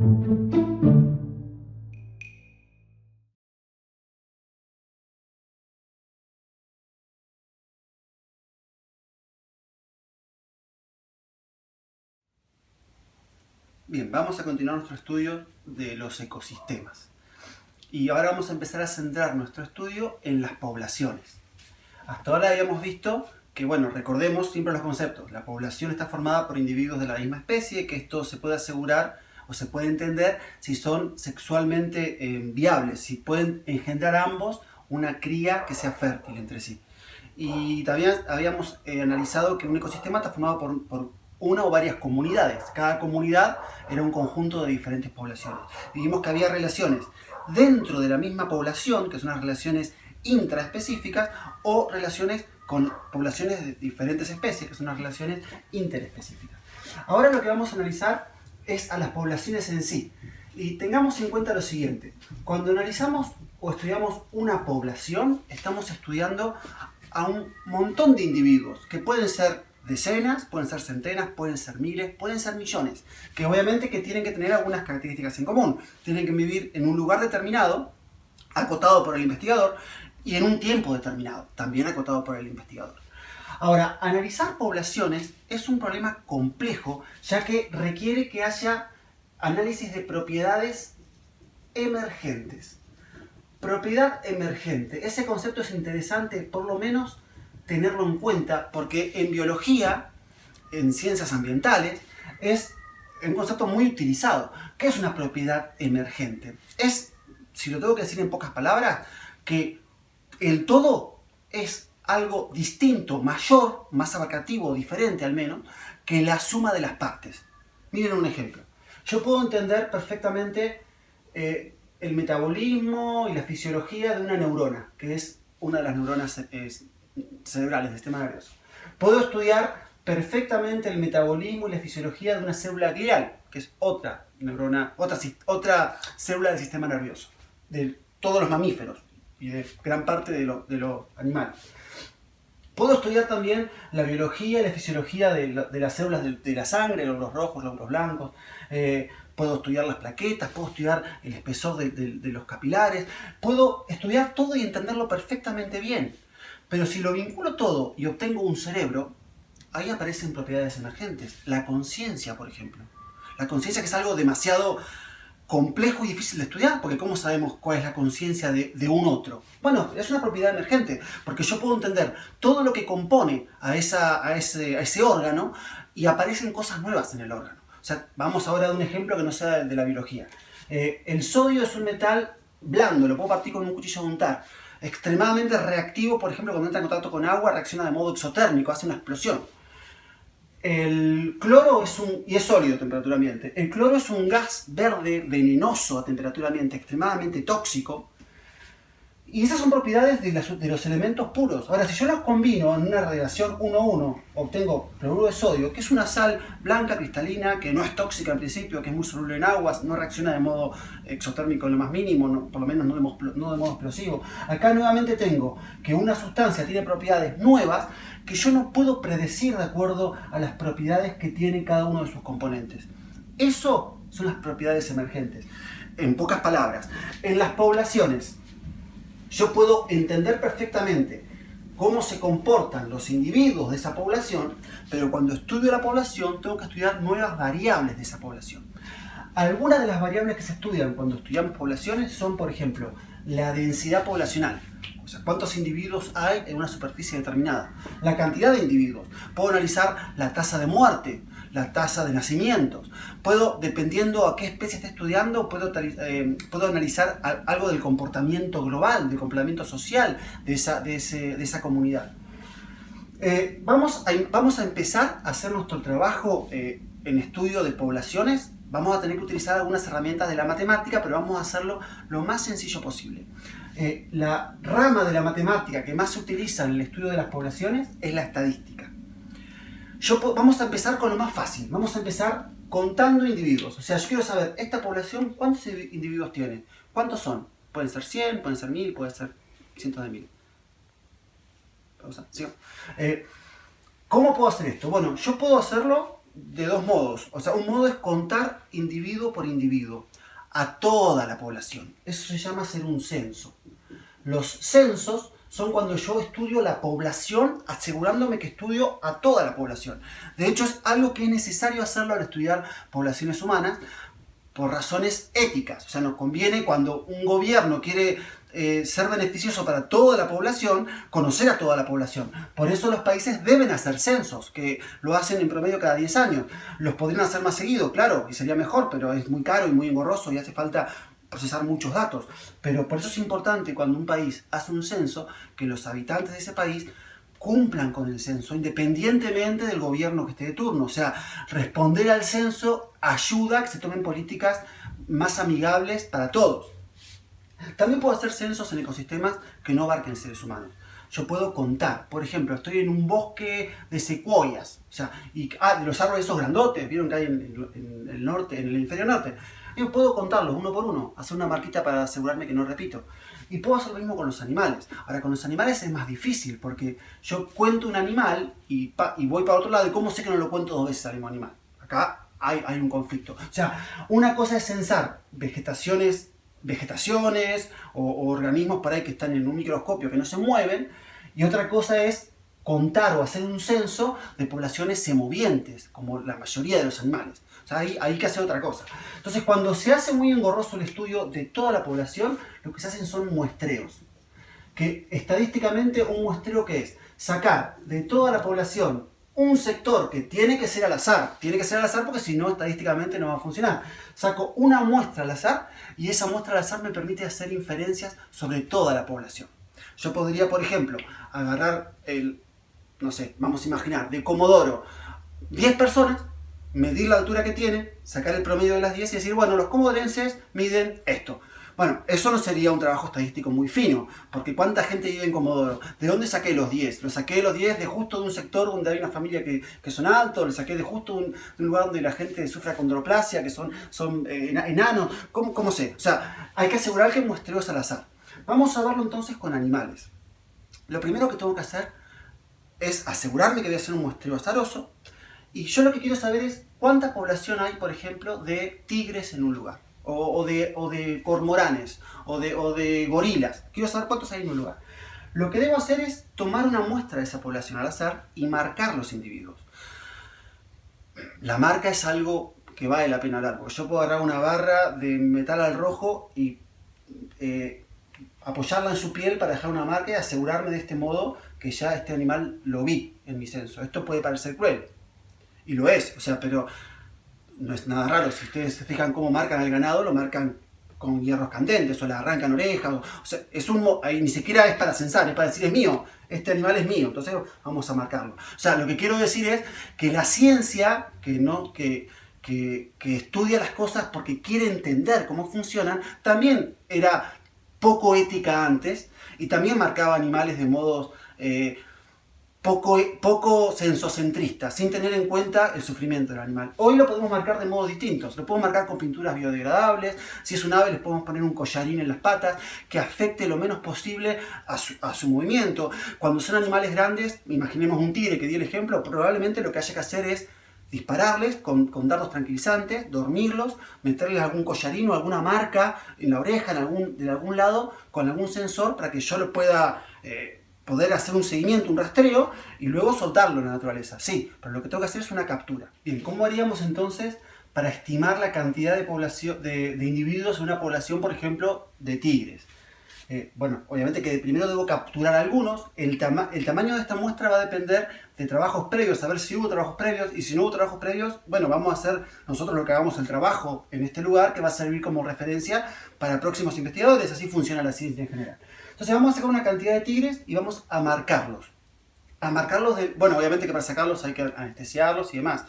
Bien, vamos a continuar nuestro estudio de los ecosistemas. Y ahora vamos a empezar a centrar nuestro estudio en las poblaciones. Hasta ahora habíamos visto que, bueno, recordemos siempre los conceptos. La población está formada por individuos de la misma especie, que esto se puede asegurar o se puede entender si son sexualmente viables, si pueden engendrar ambos una cría que sea fértil entre sí. Y también habíamos analizado que un ecosistema está formado por una o varias comunidades. Cada comunidad era un conjunto de diferentes poblaciones. Y vimos que había relaciones dentro de la misma población, que son las relaciones intraespecíficas, o relaciones con poblaciones de diferentes especies, que son las relaciones interespecíficas. Ahora lo que vamos a analizar es a las poblaciones en sí. Y tengamos en cuenta lo siguiente: cuando analizamos o estudiamos una población, estamos estudiando a un montón de individuos, que pueden ser decenas, pueden ser centenas, pueden ser miles, pueden ser millones, que obviamente que tienen que tener algunas características en común. Tienen que vivir en un lugar determinado, acotado por el investigador, y en un tiempo determinado, también acotado por el investigador. Ahora, analizar poblaciones es un problema complejo, ya que requiere que haya análisis de propiedades emergentes. Propiedad emergente. Ese concepto es interesante, por lo menos, tenerlo en cuenta, porque en biología, en ciencias ambientales, es un concepto muy utilizado. ¿Qué es una propiedad emergente? Es, si lo tengo que decir en pocas palabras, que el todo es algo distinto, mayor, más abarcativo, diferente al menos, que la suma de las partes. Miren un ejemplo. Yo puedo entender perfectamente el metabolismo y la fisiología de una neurona, que es una de las neuronas cerebrales del sistema nervioso. Puedo estudiar perfectamente el metabolismo y la fisiología de una célula glial, que es otra neurona, otra célula del sistema nervioso, de todos los mamíferos y de gran parte de los animales. Puedo estudiar también la biología y la fisiología de las células de la sangre, los glóbulos rojos, los glóbulos blancos. Puedo estudiar las plaquetas, puedo estudiar el espesor de los capilares. Puedo estudiar todo y entenderlo perfectamente bien. Pero si lo vinculo todo y obtengo un cerebro, ahí aparecen propiedades emergentes. La conciencia, por ejemplo. La conciencia, que es algo demasiado complejo y difícil de estudiar, porque ¿cómo sabemos cuál es la conciencia de un otro? Bueno, es una propiedad emergente, porque yo puedo entender todo lo que compone a ese órgano y aparecen cosas nuevas en el órgano. O sea, vamos ahora a un ejemplo que no sea el de la biología. El sodio es un metal blando, lo puedo partir con un cuchillo de untar. Extremadamente reactivo, por ejemplo, cuando entra en contacto con agua, reacciona de modo exotérmico, hace una explosión. El cloro y es sólido a temperatura ambiente. El cloro es un gas verde venenoso a temperatura ambiente, extremadamente tóxico. Y esas son propiedades de los elementos puros. Ahora, si yo los combino en una relación 1:1, obtengo cloruro de sodio, que es una sal blanca cristalina, que no es tóxica al principio, que es muy soluble en aguas, no reacciona de modo exotérmico en lo más mínimo, por lo menos no de modo explosivo. Acá nuevamente tengo que una sustancia tiene propiedades nuevas que yo no puedo predecir de acuerdo a las propiedades que tiene cada uno de sus componentes. Eso son las propiedades emergentes. En pocas palabras, en las poblaciones, yo puedo entender perfectamente cómo se comportan los individuos de esa población, pero cuando estudio la población tengo que estudiar nuevas variables de esa población. Algunas de las variables que se estudian cuando estudiamos poblaciones son, por ejemplo, la densidad poblacional. O sea, cuántos individuos hay en una superficie determinada. La cantidad de individuos. Puedo analizar la tasa de muerte, la tasa de nacimientos. Puedo, dependiendo a qué especie esté estudiando, puedo analizar algo del comportamiento global, del comportamiento social de esa comunidad. Vamos a empezar a hacer nuestro trabajo en estudio de poblaciones. Vamos a tener que utilizar algunas herramientas de la matemática, pero vamos a hacerlo lo más sencillo posible. La rama de la matemática que más se utiliza en el estudio de las poblaciones es la estadística. Vamos a empezar con lo más fácil. Vamos a empezar contando individuos. O sea, yo quiero saber, esta población, ¿cuántos individuos tiene? ¿Cuántos son? Pueden ser 100, pueden ser 1000, pueden ser cientos de mil. ¿Cómo puedo hacer esto? Bueno, yo puedo hacerlo de dos modos. O sea, un modo es contar individuo por individuo a toda la población. Eso se llama hacer un censo. Los censos son cuando yo estudio la población, asegurándome que estudio a toda la población. De hecho, es algo que es necesario hacerlo al estudiar poblaciones humanas por razones éticas. O sea, nos conviene cuando un gobierno quiere ser beneficioso para toda la población, conocer a toda la población. Por eso los países deben hacer censos, que lo hacen en promedio cada 10 años. Los podrían hacer más seguido, claro, y sería mejor, pero es muy caro y muy engorroso y hace falta procesar muchos datos. Pero por eso es importante cuando un país hace un censo, que los habitantes de ese país cumplan con el censo, independientemente del gobierno que esté de turno. O sea, responder al censo ayuda a que se tomen políticas más amigables para todos. También puedo hacer censos en ecosistemas que no abarquen seres humanos. Yo puedo contar, por ejemplo, estoy en un bosque de secuoyas, o sea, de los árboles esos grandotes, vieron que hay en el norte, en el hemisferio norte. Yo puedo contarlos uno por uno, hacer una marquita para asegurarme que no repito. Y puedo hacer lo mismo con los animales. Ahora, con los animales es más difícil, porque yo cuento un animal y voy para otro lado, y ¿cómo sé que no lo cuento dos veces al mismo animal? Acá hay un conflicto. O sea, una cosa es censar vegetaciones o organismos por ahí que están en un microscopio que no se mueven, y otra cosa es contar o hacer un censo de poblaciones semovientes, como la mayoría de los animales. O sea, ahí hay que hacer otra cosa. Entonces, cuando se hace muy engorroso el estudio de toda la población, lo que se hacen son muestreos. Que estadísticamente un muestreo, ¿qué es? Sacar de toda la población un sector que tiene que ser al azar. Tiene que ser al azar porque si no, estadísticamente no va a funcionar. Saco una muestra al azar y esa muestra al azar me permite hacer inferencias sobre toda la población. Yo podría, por ejemplo, agarrar no sé, vamos a imaginar, de Comodoro, 10 personas, medir la altura que tienen, sacar el promedio de las 10 y decir, bueno, los comodorenses miden esto. Bueno, eso no sería un trabajo estadístico muy fino, porque ¿cuánta gente vive en Comodoro? ¿De dónde saqué los 10? Los saqué los 10 de justo de un sector donde hay una familia que son altos, los saqué de justo de un lugar donde la gente sufre acondroplasia, que son enanos, ¿cómo sé? O sea, hay que asegurar que el muestreo es al azar. Vamos a verlo entonces con animales. Lo primero que tengo que hacer es asegurarme que voy a hacer un muestreo azaroso, y yo lo que quiero saber es cuánta población hay, por ejemplo, de tigres en un lugar, o de cormoranes, o de gorilas. Quiero saber cuántos hay en un lugar. Lo que debo hacer es tomar una muestra de esa población al azar y marcar los individuos. La marca es algo que vale la pena hablar, porque yo puedo agarrar una barra de metal al rojo y apoyarla en su piel para dejar una marca y asegurarme de este modo que ya este animal lo vi en mi censo. Esto puede parecer cruel, y lo es, o sea, pero no es nada raro. Si ustedes se fijan cómo marcan al ganado, lo marcan con hierros candentes, o le arrancan orejas, o sea, ahí ni siquiera es para censar, es para decir es mío, este animal es mío, entonces vamos a marcarlo. O sea, lo que quiero decir es que la ciencia, que estudia las cosas porque quiere entender cómo funcionan, también era poco ética antes, y también marcaba animales de modos poco sensocentrista, sin tener en cuenta el sufrimiento del animal. Hoy lo podemos marcar de modos distintos. Lo podemos marcar con pinturas biodegradables. Si es un ave, les podemos poner un collarín en las patas que afecte lo menos posible a su movimiento. Cuando son animales grandes, imaginemos un tigre que di el ejemplo, probablemente lo que haya que hacer es dispararles con dardos tranquilizantes, dormirlos, meterles algún collarín o alguna marca en la oreja, de algún lado, con algún sensor para que yo lo pueda poder hacer un seguimiento, un rastreo, y luego soltarlo en la naturaleza. Sí, pero lo que tengo que hacer es una captura. Bien, ¿cómo haríamos entonces para estimar la cantidad de individuos en una población, por ejemplo, de tigres? Bueno, obviamente que primero debo capturar algunos. El tamaño de esta muestra va a depender de trabajos previos, a ver si hubo trabajos previos, y si no hubo trabajos previos, bueno, vamos a hacer nosotros lo que hagamos el trabajo en este lugar, que va a servir como referencia para próximos investigadores. Así funciona la ciencia en general. Entonces vamos a sacar una cantidad de tigres y vamos a marcarlos. Bueno, obviamente que para sacarlos hay que anestesiarlos y demás.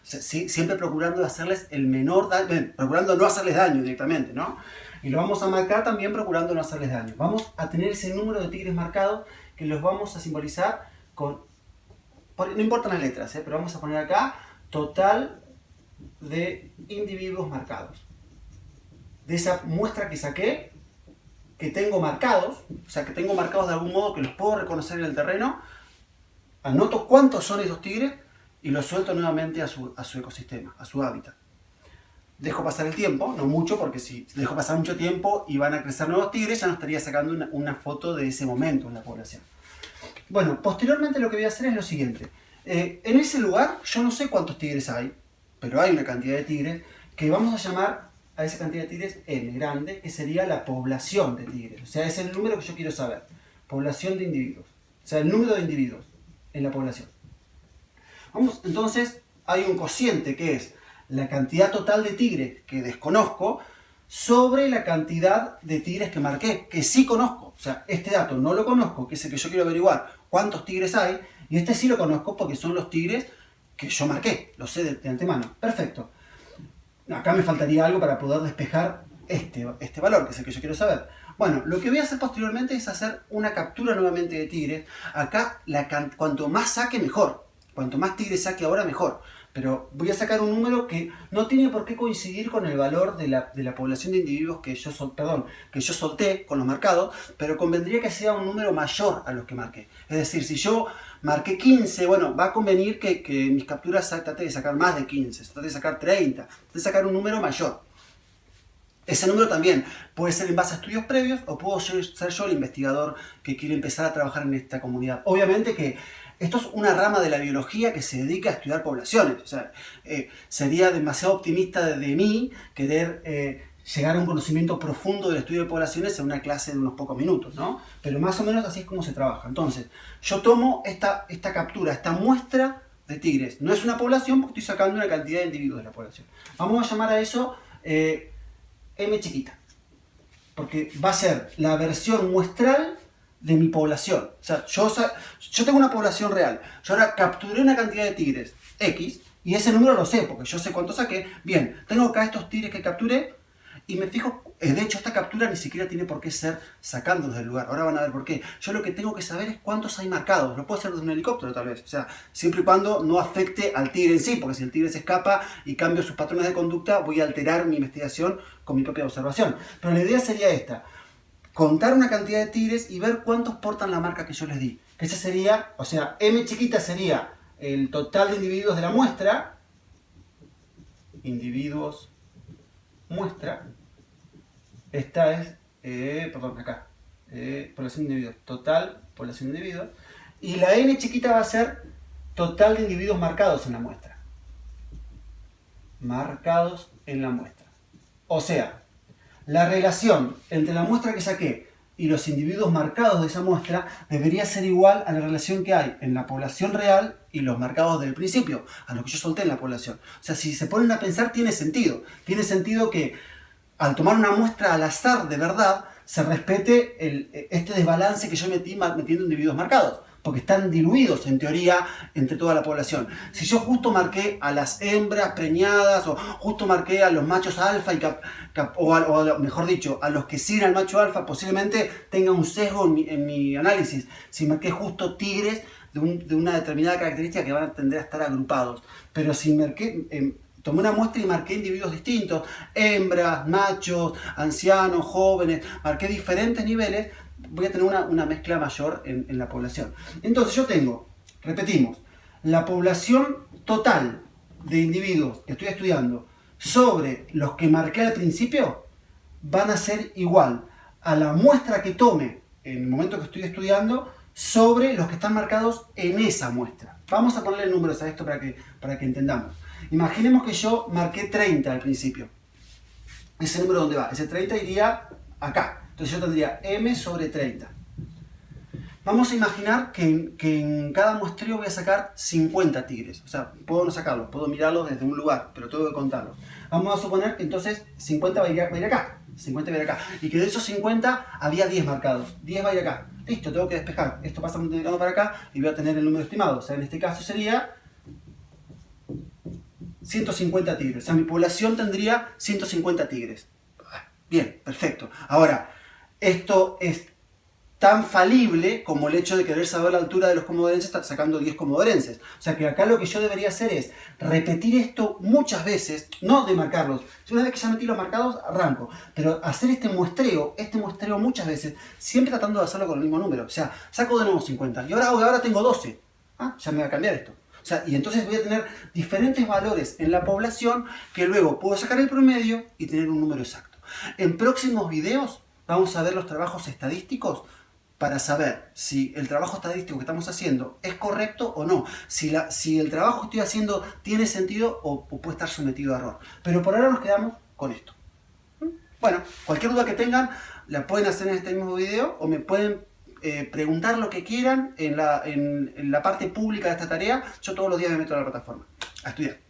Siempre procurando hacerles el menor daño, procurando no hacerles daño directamente, ¿no? Y lo vamos a marcar también procurando no hacerles daño. Vamos a tener ese número de tigres marcados que los vamos a simbolizar no importan las letras, pero vamos a poner acá total de individuos marcados. De esa muestra que saqué, que tengo marcados, o sea, que tengo marcados de algún modo que los puedo reconocer en el terreno, anoto cuántos son esos tigres y los suelto nuevamente a su ecosistema, a su hábitat. Dejo pasar el tiempo, no mucho, porque si dejo pasar mucho tiempo y van a crecer nuevos tigres, ya no estaría sacando una foto de ese momento en la población. Bueno, posteriormente lo que voy a hacer es lo siguiente. En ese lugar yo no sé cuántos tigres hay, pero hay una cantidad de tigres que vamos a llamar a esa cantidad de tigres N grande, que sería la población de tigres. O sea, es el número que yo quiero saber. Población de individuos. O sea, el número de individuos en la población. Vamos, entonces, hay un cociente que es la cantidad total de tigres que desconozco sobre la cantidad de tigres que marqué, que sí conozco. O sea, este dato no lo conozco, que es el que yo quiero averiguar cuántos tigres hay, y este sí lo conozco porque son los tigres que yo marqué, lo sé de antemano. Perfecto. Acá me faltaría algo para poder despejar este valor, que es el que yo quiero saber. Bueno, lo que voy a hacer posteriormente es hacer una captura nuevamente de tigres. Acá, cuanto más saque, mejor. Cuanto más tigres saque ahora, mejor. Pero voy a sacar un número que no tiene por qué coincidir con el valor de la población de individuos que yo solté con los marcados, pero convendría que sea un número mayor a los que marqué. Es decir, si yo marqué 15, bueno, va a convenir que mis capturas trate de sacar más de 15, trate de sacar 30, trate de sacar un número mayor. Ese número también puede ser en base a estudios previos o puedo ser yo el investigador que quiere empezar a trabajar en esta comunidad. Obviamente que esto es una rama de la biología que se dedica a estudiar poblaciones. O sea, sería demasiado optimista de mí querer llegar a un conocimiento profundo del estudio de poblaciones en una clase de unos pocos minutos, ¿no? Pero más o menos así es como se trabaja. Entonces, yo tomo esta captura, esta muestra de tigres. No es una población porque estoy sacando una cantidad de individuos de la población. Vamos a llamar a eso M chiquita. Porque va a ser la versión muestral de mi población. O sea, yo tengo una población real. Yo ahora capturé una cantidad de tigres X y ese número lo sé porque yo sé cuánto saqué. Bien, tengo acá estos tigres que capturé y me fijo, de hecho esta captura ni siquiera tiene por qué ser sacándolos del lugar. Ahora van a ver por qué. Yo lo que tengo que saber es cuántos hay marcados. Lo puedo hacer desde un helicóptero tal vez. O sea, siempre y cuando no afecte al tigre en sí, porque si el tigre se escapa y cambio sus patrones de conducta, voy a alterar mi investigación con mi propia observación. Pero la idea sería esta. Contar una cantidad de tigres y ver cuántos portan la marca que yo les di. Que ese sería, o sea, M chiquita sería el total de individuos de la muestra. Individuos muestra. Esta es, acá. Población de individuos. Total población de individuos. Y la N chiquita va a ser total de individuos marcados en la muestra. Marcados en la muestra. O sea, la relación entre la muestra que saqué y los individuos marcados de esa muestra debería ser igual a la relación que hay en la población real y los marcados del principio, a lo que yo solté en la población. O sea, si se ponen a pensar, tiene sentido. Tiene sentido que al tomar una muestra al azar de verdad, se respete este desbalance que yo metí metiendo individuos marcados. Porque están diluidos en teoría entre toda la población. Si yo justo marqué a las hembras preñadas o justo marqué a los machos alfa mejor dicho, a los que siguen al macho alfa, posiblemente tenga un sesgo en mi análisis. Si marqué justo tigres de una determinada característica que van a tender a estar agrupados. Pero si tomé una muestra y marqué individuos distintos, hembras, machos, ancianos, jóvenes, marqué diferentes niveles, voy a tener una mezcla mayor en la población. Entonces yo tengo, repetimos, la población total de individuos que estoy estudiando sobre los que marqué al principio van a ser igual a la muestra que tome en el momento que estoy estudiando sobre los que están marcados en esa muestra. Vamos a ponerle números a esto para que entendamos. Imaginemos que yo marqué 30 al principio. ¿Ese número dónde va? Ese 30 iría acá. Entonces yo tendría M sobre 30. Vamos a imaginar que en cada muestreo voy a sacar 50 tigres. O sea, puedo no sacarlos, puedo mirarlos desde un lugar, pero tengo que contarlos. Vamos a suponer que entonces 50 va a ir acá. 50 va a ir acá. Y que de esos 50 había 10 marcados. 10 va a ir acá. Listo, tengo que despejar. Esto pasa multiplicando para acá y voy a tener el número estimado. O sea, en este caso sería 150 tigres. O sea, mi población tendría 150 tigres. Bien, perfecto. Ahora, esto es tan falible como el hecho de querer saber la altura de los comodorenses sacando 10 comodorenses. O sea que acá lo que yo debería hacer es repetir esto muchas veces, no de marcarlos. Una vez que ya metí los marcados, arranco. Pero hacer este muestreo muchas veces, siempre tratando de hacerlo con el mismo número. O sea, saco de nuevo 50 y ahora tengo 12. Ah, ya me va a cambiar esto. O sea, y entonces voy a tener diferentes valores en la población que luego puedo sacar el promedio y tener un número exacto. En próximos videos vamos a ver los trabajos estadísticos para saber si el trabajo estadístico que estamos haciendo es correcto o no. Si el trabajo que estoy haciendo tiene sentido o puede estar sometido a error. Pero por ahora nos quedamos con esto. Bueno, cualquier duda que tengan la pueden hacer en este mismo video o me pueden preguntar lo que quieran en la parte pública de esta tarea. Yo todos los días me meto a la plataforma a estudiar.